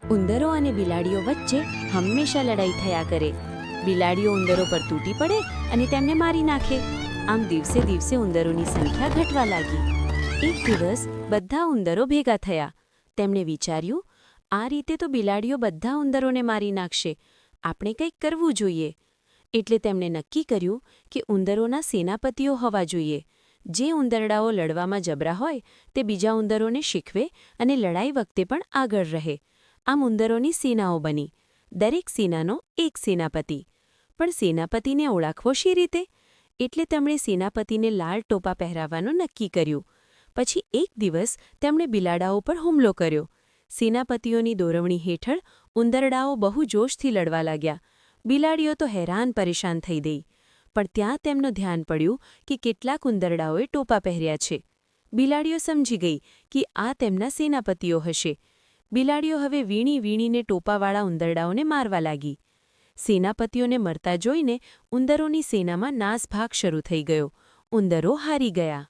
ઉંદરો અને બિલાડીઓ વચ્ચે હંમેશા લડાઈ થયા કરે. બિલાડીઓ ઉંદરો પર તૂટી પડે અને તેમને મારી નાખે. આમ દિવસે દિવસે ઉંદરોની સંખ્યા ઘટવા લાગી. એક દિવસ બધા ઉંદરો ભેગા થયા. તેમણે વિચાર્યું, આ રીતે તો બિલાડીઓ બધા ઉંદરોને મારી નાખશે. આપણે કંઈક કરવું જોઈએ. એટલે તેમણે નક્કી કર્યું કે ઉંદરોના સેનાપતિઓ હોવા જોઈએ. જે ઉંદરડાઓ લડવામાં જબરા હોય તે બીજા ઉંદરોને શીખવે અને લડાઈ વખતે પણ આગળ રહે. આમ ઉંદરોની સેનાઓ બની. દરેક સેનાનો એક સેનાપતિ. પણ સેનાપતિને ઓળખવો શી રીતે? એટલે તેમણે સેનાપતિને લાલ ટોપા પહેરાવવાનું નક્કી કર્યું. પછી એક દિવસ તેમણે બિલાડાઓ પર હુમલો કર્યો. સેનાપતિઓની દોરવણી હેઠળ ઉંદરડાઓ બહુ જોશથી લડવા લાગ્યા. બિલાડીઓ તો હેરાન પરેશાન થઈ ગઈ. પણ ત્યાં તેમનું ધ્યાન પડ્યું કે કેટલાક ઉંદરડાઓએ ટોપા પહેર્યા છે. બિલાડીઓ સમજી ગઈ કે આ તેમના સેનાપતિઓ હશે. બિલાડીઓ હવે વીણીને ટોપાવાળા ઉંદરડાઓને મારવા લાગી. સેનાપતિઓને મરતા જોઈને ઉંદરોની સેનામાં નાસભાગ શરૂ થઈ ગયો. ઉંદરો હારી ગયા.